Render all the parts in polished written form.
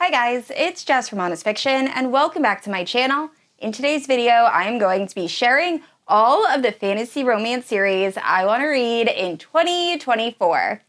Hi guys, it's Jess from Honest Fiction, and welcome back to my channel. In today's video, I am going to be sharing all of the fantasy romance series I want to read in 2024.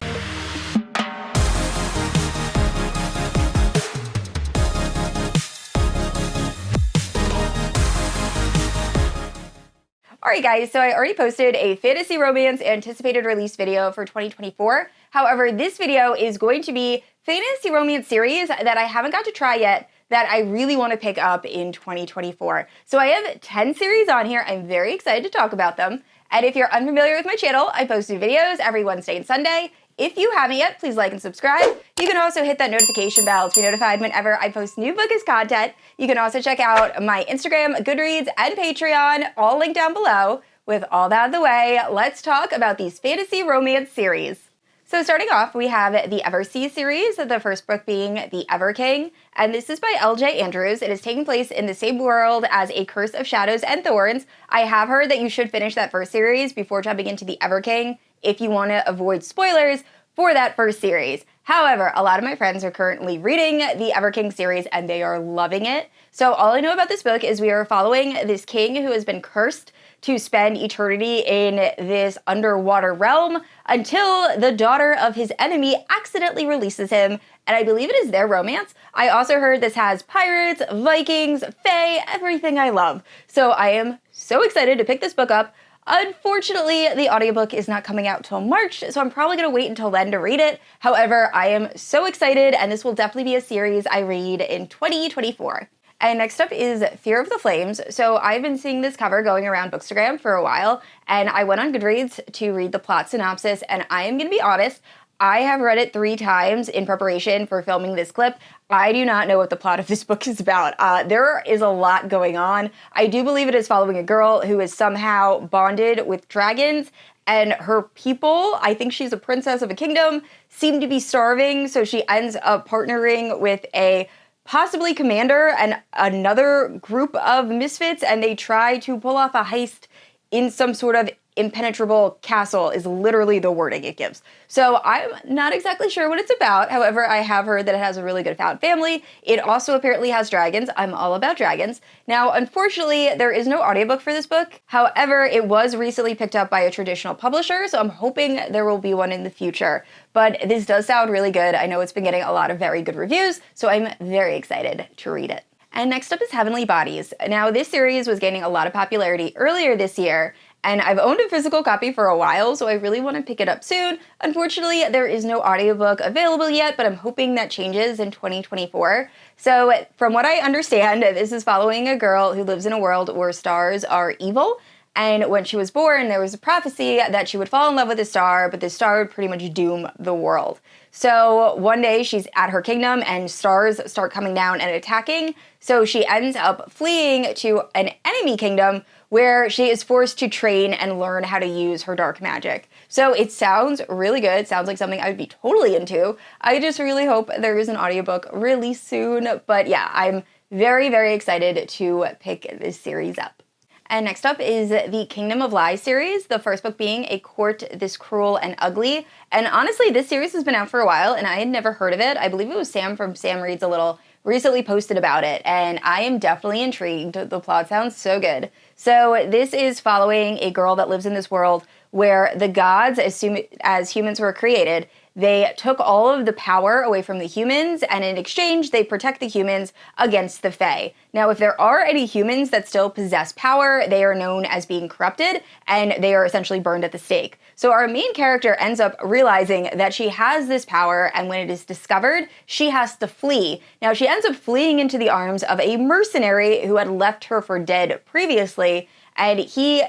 Alright guys, so I already posted a fantasy romance anticipated release video for 2024. However, this video is going to be fantasy romance series that I haven't got to try yet that I really want to pick up in 2024. So I have 10 series on here. I'm very excited to talk about them. And if you're unfamiliar with my channel, I post new videos every Wednesday and Sunday. If you haven't yet, please like and subscribe. You can also hit that notification bell to be notified whenever I post new Godkissed content. You can also check out my Instagram, Goodreads, and Patreon, all linked down below. With all that out of the way, let's talk about these fantasy romance series. So starting off, we have the Eversea series, the first book being The Ever King, and this is by L.J. Andrews. It is taking place in the same world as A Curse of Shadows and Thorns. I have heard that you should finish that first series before jumping into The Ever King if you want to avoid spoilers for that first series. However, a lot of my friends are currently reading the Ever King series and they are loving it. So all I know about this book is we are following this king who has been cursed to spend eternity in this underwater realm until the daughter of his enemy accidentally releases him, and I believe it is their romance. I also heard this has pirates, Vikings, fae, everything I love. So I am so excited to pick this book up. Unfortunately, the audiobook is not coming out till March, so I'm probably going to wait until then to read it. However, I am so excited, and this will definitely be a series I read in 2024. And next up is Fear of the Flames. So I've been seeing this cover going around Bookstagram for a while, and I went on Goodreads to read the plot synopsis, and I am going to be honest, I have read it 3 times in preparation for filming this clip. I do not know what the plot of this book is about. There is a lot going on. I do believe it is following a girl who is somehow bonded with dragons, and her people, I think she's a princess of a kingdom, seem to be starving, so she ends up partnering with a possibly commander and another group of misfits, and they try to pull off a heist in some sort of impenetrable castle is literally the wording it gives. So I'm not exactly sure what it's about. However, I have heard that it has a really good found family. It also apparently has dragons. I'm all about dragons. Now, unfortunately, there is no audiobook for this book. However, it was recently picked up by a traditional publisher, so I'm hoping there will be one in the future. But this does sound really good. I know it's been getting a lot of very good reviews, so I'm very excited to read it. And next up is Heavenly Bodies. Now, this series was gaining a lot of popularity earlier this year, and I've owned a physical copy for a while, so I really want to pick it up soon. Unfortunately, there is no audiobook available yet, but I'm hoping that changes in 2024. So from what I understand, this is following a girl who lives in a world where stars are evil. And when she was born, there was a prophecy that she would fall in love with a star, but the star would pretty much doom the world. So one day she's at her kingdom and stars start coming down and attacking. So she ends up fleeing to an enemy kingdom where she is forced to train and learn how to use her dark magic. So it sounds really good. It sounds like something I would be totally into. I just really hope there is an audiobook really soon. But yeah, I'm very, very excited to pick this series up. And next up is the Kingdom of Lies series, the first book being A Court This Cruel and Ugly. And honestly, this series has been out for a while, and I had never heard of it. I believe it was Sam from Sam Reads a Little recently posted about it, and I am definitely intrigued. The plot sounds so good. So this is following a girl that lives in this world where the gods, as humans were created, they took all of the power away from the humans, and in exchange, they protect the humans against the fae. Now, if there are any humans that still possess power, they are known as being corrupted, and they are essentially burned at the stake. So our main character ends up realizing that she has this power, and when it is discovered, she has to flee. Now, she ends up fleeing into the arms of a mercenary who had left her for dead previously, and he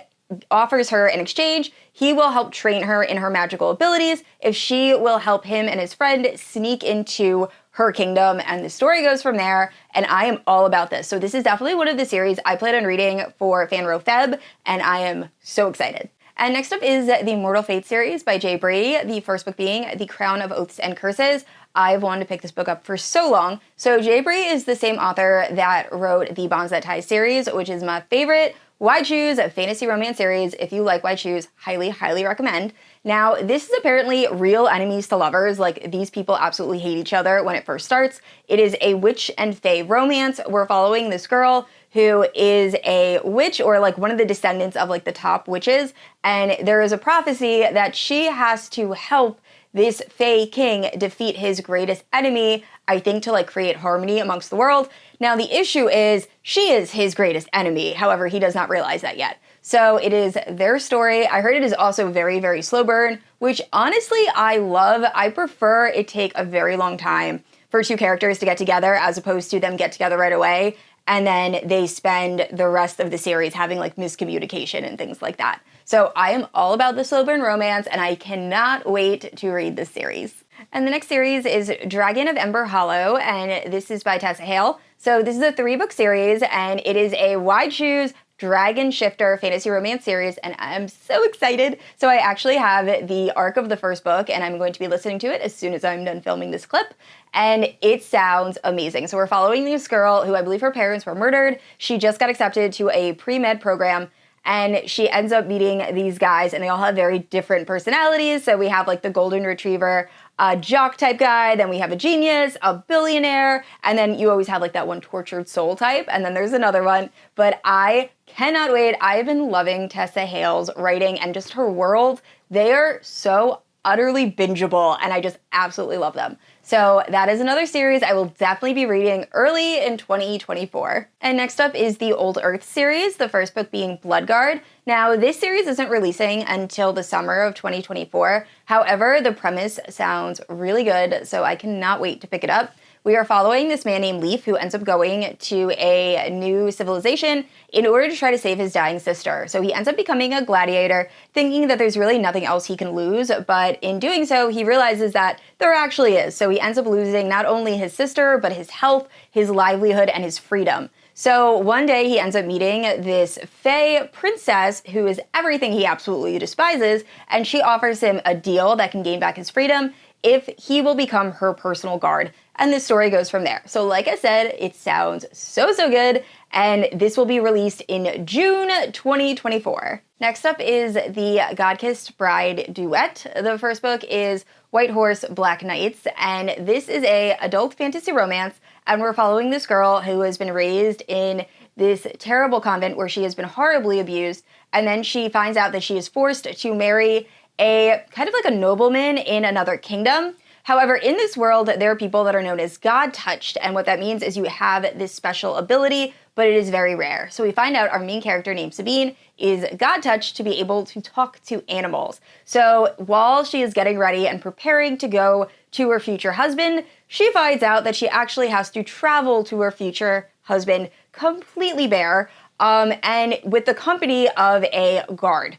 offers her in exchange, he will help train her in her magical abilities if she will help him and his friend sneak into her kingdom, and the story goes from there, and I am all about this. So this is definitely one of the series I plan on reading for Fanro Feb, and I am so excited. And next up is the Mortal Fate series by Bree, the first book being The Crown of Oaths and Curses. I've wanted to pick this book up for so long. So Bree is the same author that wrote the Bonds That Tie series, which is my favorite Why Choose, a fantasy romance series. If you like Why Choose, highly, highly recommend. Now, this is apparently real enemies to lovers. Like, these people absolutely hate each other when it first starts. It is a witch and fae romance. We're following this girl who is a witch, or like one of the descendants of like the top witches, and there is a prophecy that she has to help this fae king defeat his greatest enemy, I think to like create harmony amongst the world. Now the issue is she is his greatest enemy, however he does not realize that yet. So it is their story. I heard it is also very, very slow burn, which honestly I love. I prefer it take a very long time for two characters to get together as opposed to them get together right away and then they spend the rest of the series having like miscommunication and things like that. So I am all about the slow burn romance and I cannot wait to read this series. And the next series is Dragon of Ember Hollow, and this is by Tessa Hale. So this is a 3-book series and it is a Why Choose Dragon Shifter fantasy romance series, and I'm so excited. So I actually have the arc of the first book and I'm going to be listening to it as soon as I'm done filming this clip, and it sounds amazing. So we're following this girl who I believe her parents were murdered. She just got accepted to a pre-med program and she ends up meeting these guys and they all have very different personalities. So we have like the golden retriever, a jock type guy, then we have a genius, a billionaire, and then you always have like that one tortured soul type, and then there's another one. But I cannot wait. I've been loving Tessa Hale's writing and just her world. They are so utterly bingeable and I just absolutely love them. So that is another series I will definitely be reading early in 2024. And next up is the Old Earth series, the first book being Bloodguard. Now, this series isn't releasing until the summer of 2024. However, the premise sounds really good, so I cannot wait to pick it up. We are following this man named Leaf who ends up going to a new civilization in order to try to save his dying sister. So he ends up becoming a gladiator, thinking that there's really nothing else he can lose, but in doing so, he realizes that there actually is. So he ends up losing not only his sister, but his health, his livelihood, and his freedom. So one day he ends up meeting this fae princess who is everything he absolutely despises, and she offers him a deal that can gain back his freedom if he will become her personal guard. And the story goes from there. So like I said, it sounds so, so good. And this will be released in June 2024. Next up is the Godkissed Bride duet. The first book is White Horse, Black Knights. And this is a adult fantasy romance. And we're following this girl who has been raised in this terrible convent where she has been horribly abused. And then she finds out that she is forced to marry a kind of like a nobleman in another kingdom. However, in this world, there are people that are known as God-touched, and what that means is you have this special ability, but it is very rare. So we find out our main character named Sabine is God-touched to be able to talk to animals. So while she is getting ready and preparing to go to her future husband, she finds out that she actually has to travel to her future husband completely bare, and with the company of a guard.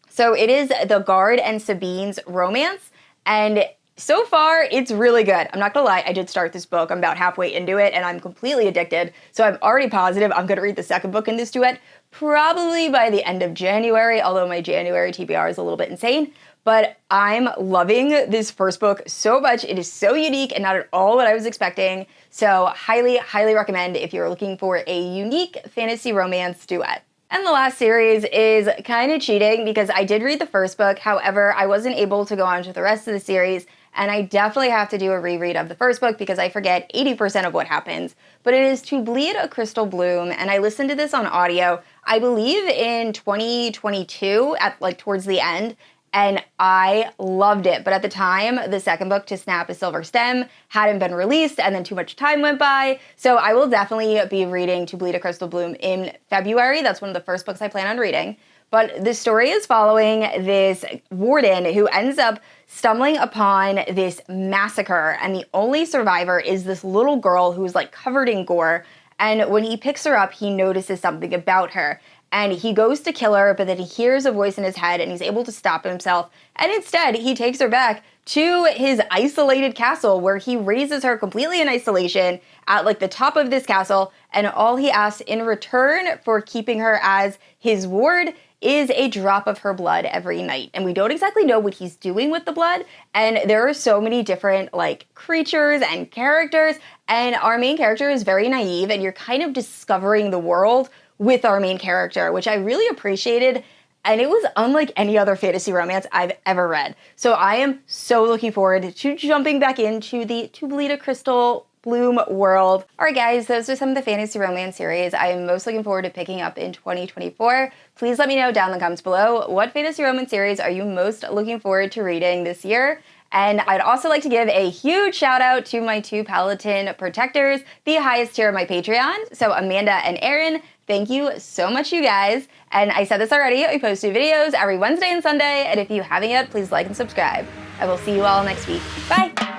So it is the guard and Sabine's romance, and so far, it's really good. I'm not gonna lie, I did start this book. I'm about halfway into it, and I'm completely addicted. So I'm already positive I'm gonna read the second book in this duet, probably by the end of January, although my January TBR is a little bit insane. But I'm loving this first book so much. It is so unique and not at all what I was expecting. So highly, highly recommend if you're looking for a unique fantasy romance duet. And the last series is kind of cheating because I did read the first book. However, I wasn't able to go on to the rest of the series. And I definitely have to do a reread of the first book because I forget 80% of what happens. But it is To Bleed a Crystal Bloom, and I listened to this on audio, I believe in 2022, at like towards the end, and I loved it. But at the time, the second book, To Snap a Silver Stem, hadn't been released, and then too much time went by. So I will definitely be reading To Bleed a Crystal Bloom in February. That's one of the first books I plan on reading. But the story is following this warden who ends up stumbling upon this massacre, and the only survivor is this little girl who's like covered in gore. And when he picks her up, he notices something about her. And he goes to kill her, but then he hears a voice in his head and he's able to stop himself. And instead, he takes her back to his isolated castle where he raises her completely in isolation at like the top of this castle. And all he asks in return for keeping her as his ward is a drop of her blood every night. And we don't exactly know what he's doing with the blood. And there are so many different like creatures and characters. And our main character is very naive and you're kind of discovering the world with our main character, which I really appreciated. And it was unlike any other fantasy romance I've ever read. So I am so looking forward to jumping back into the To Bleed a Crystal Bloom world. All right, guys, those are some of the fantasy romance series I am most looking forward to picking up in 2024. Please let me know down in the comments below, what fantasy romance series are you most looking forward to reading this year? And I'd also like to give a huge shout out to my 2 Paladin protectors, the highest tier of my Patreon. So Amanda and Aaron, thank you so much, you guys. And I said this already, I post new videos every Wednesday and Sunday. And if you haven't yet, please like and subscribe. I will see you all next week. Bye.